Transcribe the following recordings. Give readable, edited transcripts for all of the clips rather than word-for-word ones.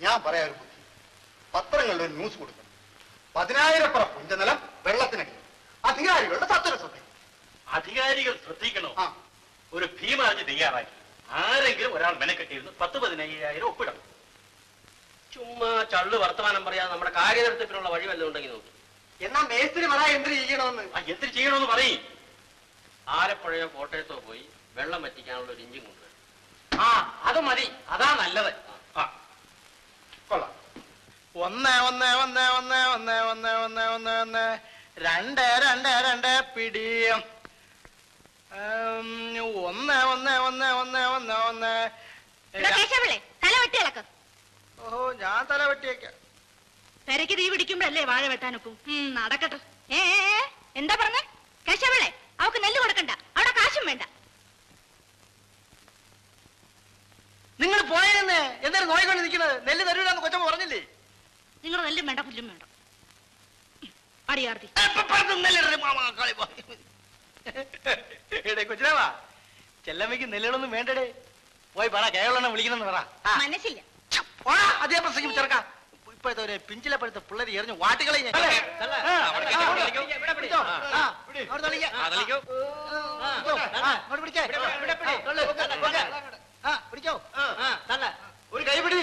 ഞാൻ പറയാ ഒരു ബുദ്ധി. പത്രങ്ങളിൽ ഒരു ന്യൂസ് കൊടുക്കണം. 10,000 പുഞ്ചനിലം വെള്ളത്തിനടി. അധികാരികളുടെ സത്വര ശ്രദ്ധ. അധികാരികൾ ശ്രദ്ധിക്കണോ? ഒരു ഭീമാർജി തയ്യാറാക്കി ആരെങ്കിലും ഒരാൾ മെനക്കെട്ടിരുന്ന് 10-15,000 ഒപ്പിടണം. ചുമ്മാ ചള്ളു വർത്തമാനം പറയാതെ നമ്മുടെ കാര്യനിർത്തത്തിനുള്ള വഴി വല്ലതും ഉണ്ടെങ്കിൽ നോക്കി. എന്നാ മേസ്തിരി പറ എന്തിനു ചെയ്യണമെന്ന്. എന്തിനു ചെയ്യണമെന്ന് പറയും. ആലപ്പുഴയോ കോട്ടയത്തോ പോയി വെള്ളം വറ്റിക്കാനുള്ള ഒരു ഇഞ്ചിൻ കൊണ്ടുവരും. അത് മതി. അതാ നല്ലത്. കൊള്ളാം. 1 1 1 1 1 1 1 1 1 2 2 2 പിടിയും 1 1 1 1 1 1. തല വെട്ടി ഇളക്കം. ഓഹോ, ഞാൻ തല വെട്ടിയേക്കാം. പെരയ്ക്ക് തീ പിടിക്കുമ്പോഴല്ലേ വാഴ വെട്ടാനൊക്കും. നടക്കട്ടെ. എന്താ പറഞ്ഞ കേശവളെ? അവക്ക് നെല്ല് കൊടുക്കണ്ട, അവിടെ കാശും വേണ്ട. നിങ്ങൾ പോയെന്ന് എന്തായാലും നോയിക്കൊണ്ട് നിൽക്കുന്നത്? നെല്ല് തരൂലെന്ന് കൊച്ചമ്മ പറഞ്ഞില്ലേ? നിങ്ങൾ നെല്ലും വേണ്ട പുല്ലും വേണ്ട. അടിയാർത്തി കൊച്ചിനാവാ, ചെല്ലമ്മയ്ക്ക് നെല്ലുകളൊന്നും വേണ്ടടേ. പോയി പറ, കേരള വിളിക്കണമെന്ന് പറ. മനസ്സില്ല. അതേ പ്രസംഗം ചെറുക്കാം. ഇപ്പോഴത്തെ ഒരു പിഞ്ചിലെ പഴുത്ത പിള്ളേര് എറിഞ്ഞു വാട്ടികളെ പിടിച്ചോ. ഒരു കൈ പിടി.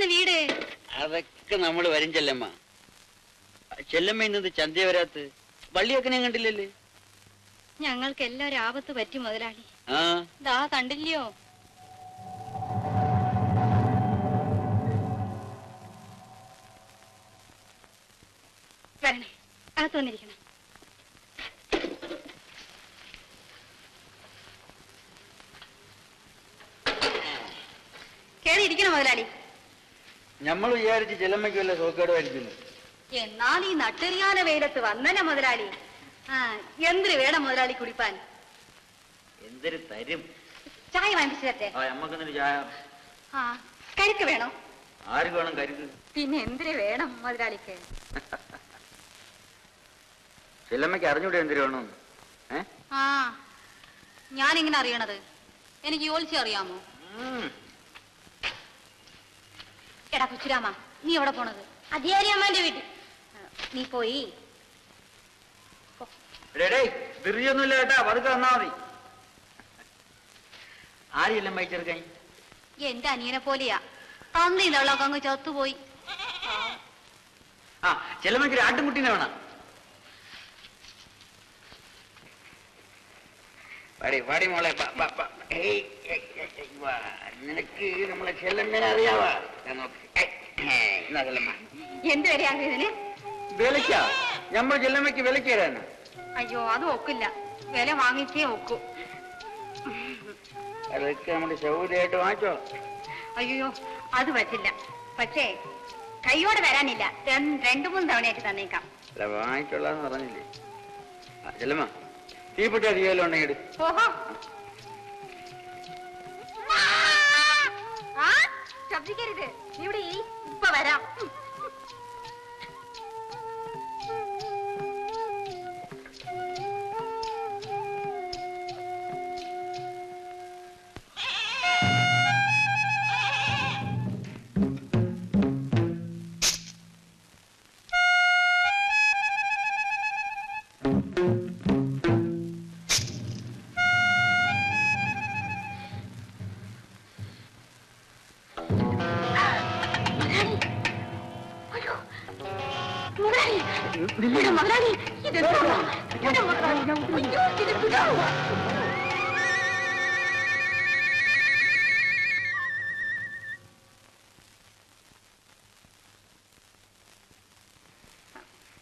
ഇനിയും അതൊക്കെ നമ്മൾ വരും ചെല്ലമ്മ. ചെല്ലമ്മ ഇന്നത് ചന്ത വരാത്ത് വള്ളിയൊക്കെ ഞാൻ കണ്ടില്ലല്ലേ? ഞങ്ങൾക്ക് എല്ലാവരും ആപത്ത് പറ്റി മുതലാളി. ദാ കണ്ടില്ലയോ? വരണേ, അകത്ത് വന്നിരിക്കണം. കേറി ഇരിക്കണം മുതലാളി. നമ്മൾ വിചാരിച്ച് ചെല്ലമ്മയ്ക്ക് വല്ല സോക്കേടുമായിരിക്കുന്നു. എന്നാൽ ഈ നട്ടെറിയാന വെയിലത്ത് വന്നനെ മുതലാളി. എന്തിനു വേണം മുതലാളി കുടിപ്പാൻ? എന്തൊരു തരും. ചായ വാങ്ങിച്ചു തരട്ടെ? നമ്മക്കെന്തൊരു ചായ? കരുക്ക് വേണോ? ആർക്ക് വേണം കരുക്ക്? പിന്നെ എന്തിനു വേണം മുതലാളിക്ക്? ചെല്ലമ്മയ്ക്ക് അറിഞ്ഞൂടെ എന്തിനു വേണം? ഞാനിങ്ങനെ അറിയണത് എനിക്ക് യോലിച്ച് അറിയാമോ? എടാ കൊച്ചുരാമ, നീ എവിടെ പോണത്? അധികാരിയമ്മാന്റെ വീട്ടിൽ. നീ പോയി ധൃതിയൊന്നുമില്ല കേട്ടാ, പതുക്കെ വന്നാ മതി. ആരെല്ലാം വഹിച്ചെടുക്കാൻ? എന്റെ അനിയനെ പോലെയാ. തന്നില്ലൊക്കെ അങ്ങ് ചത്തുപോയി. ചെല്ലമ്മയ്ക്ക് ഒരു ആട്ടുംകുട്ടീനെ വേണം. പാടി മോളെ, നിനക്ക് നമ്മളെ ചെല്ലമ്മേനെ അറിയാവാ? എന്ത് വരെയാ ഇതിന്? വിലക്കാ? നമ്മൾ ചെല്ലമ്മയ്ക്ക് വിലക്ക് തരാനാ? അയ്യോ, അത് ഒക്കില്ല. വില വാങ്ങിച്ചേ ഒക്കൂ. അതൊക്കെ നമ്മുടെ സൗകര്യമായിട്ട് വാങ്ങിച്ചോ? അയ്യോ, അത് പറ്റില്ല. പക്ഷേ കൈയോടെ വരാനില്ല. 2-3 തവണയായിട്ട് തന്നേക്കാം. അല്ല, വാങ്ങിച്ചോളാന്ന് പറഞ്ഞില്ലേ? ചെല്ലമ്മ തീപ്പെട്ടി അധികം ഉണ്ടെങ്കിൽ ഓഹോ ആ ശബ്ദിക്കരുത് ഇവിടെ ഇപ്പൊ വരാം.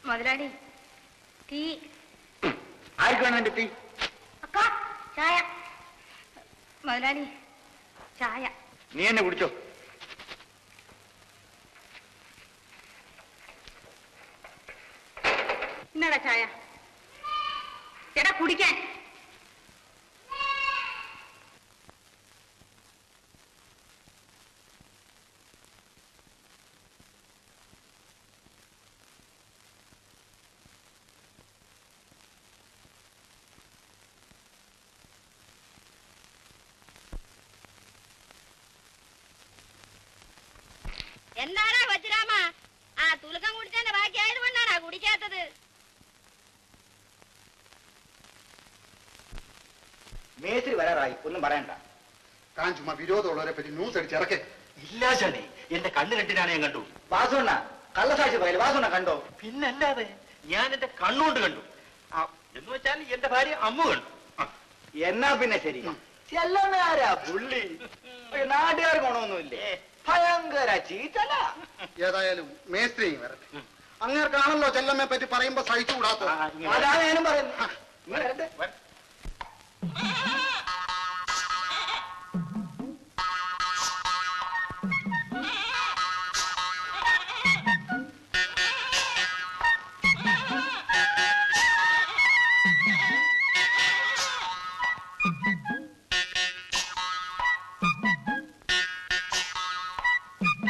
മുതലാളി ടീ ആർക്ക് വേണം എന്റെ ടീ? അക്ക ചായ. മുതലാളി ചായ. നീ എന്നെ കുടിച്ചോ. എന്നാടാ ചായ ചേട്ടാ കുടിക്കാൻ. എന്താടാ വജ്രാമ ആ തുലക്കം കുടിച്ചതിന്റെ ബാക്കി ആയതുകൊണ്ടാണാ കുടിക്കാത്തത്? മേസ്ത്രി വരാറായി, ഒന്നും പറയണ്ട. താൻ ചുമ്മാ വിരോധമുള്ളവരെ പറ്റി ന്യൂസ് അടിച്ച് ഇറക്കേ. ഇല്ല ചാനെ, എന്റെ കണ്ണ് രണ്ടിനാണ് ഞാൻ കണ്ടു. വാസുണ്ണ കള്ളസാക്ഷി പറയല്, വാസുണ്ണ കണ്ടോ? പിന്നല്ലാതെ ഞാൻ എന്റെ കണ്ണുകൊണ്ട് കണ്ടു. എന്ന് വെച്ചാൽ എന്റെ ഭാര്യ അമ്മു കണ്ടു. എന്നാ പിന്നെ ശരി. ചെല്ലമ്മയാരാ പുള്ളി? നാട്ടുകാർ ഗുണമൊന്നുമില്ലേ, ഭയങ്കര ചീറ്റല. ഏതായാലും മേസ്ത്രി വരട്ടെ. അങ്ങേർക്കാണല്ലോ ചെല്ലമ്മയെ പറ്റി പറയുമ്പോ സഹിച്ചുകൂടാത്ത. അതാ ഞാനും പറയുന്നു. വരട്ടെ.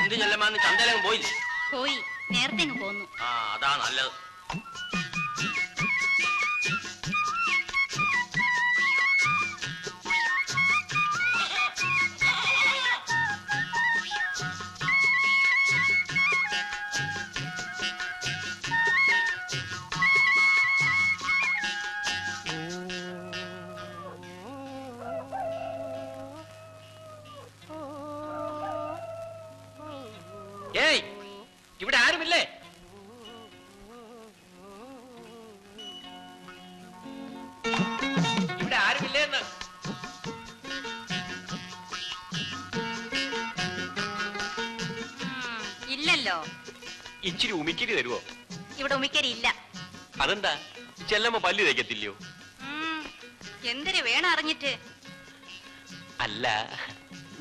എന്ത് ചെല്ലമാന്ന് ചന്തയിലങ്ങ് പോയില്ലേ? പോയി, നേരത്തെ പോന്നു. ആ അതാ നല്ലത്. ഏയ്, ഇവിടെ ആരുമില്ലേ? ഇവിടെ ആരുമില്ലേ എന്ന്? ഇല്ലല്ലോ. ഇച്ചിരി ഉമിക്കരി തരുവോ? ഇവിടെ ഉമിക്കരി ഇല്ല. അതെന്താ, ചെല്ലമ്മ പല്ല് തേക്കത്തില്ലയോ? എന്തിനു വേണം അറിഞ്ഞിട്ട്? അല്ല,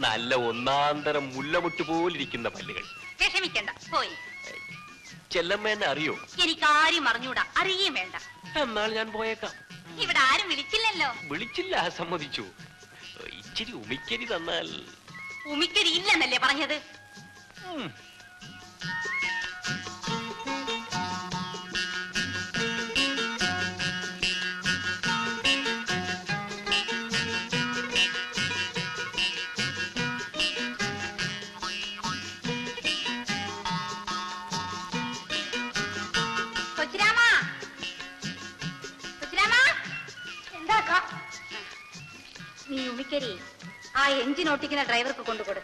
നല്ല ഒന്നാന്തരം മുല്ലമുട്ട് പോലിരിക്കുന്ന പല്ലുകൾ. വിഷമിക്കണ്ട, പോയി. ചെല്ലമ്മ എന്നെ അറിയോ? എനിക്കാരും അറിഞ്ഞൂടാ, അറിയുകയും വേണ്ട. എന്നാൽ ഞാൻ പോയേക്കാം. ഇവിടെ ആരും വിളിച്ചില്ലല്ലോ. വിളിച്ചില്ല, സമ്മതിച്ചു. ഇച്ചിരി ഉമിക്കരി തന്നാൽ. ഉമിക്കരി ഇല്ലെന്നല്ലേ പറഞ്ഞത്? നീ ഉമിക്കരി ആ എഞ്ചിൻ ഓട്ടിക്കുന്ന ഡ്രൈവർക്ക് കൊണ്ടുകൊടു.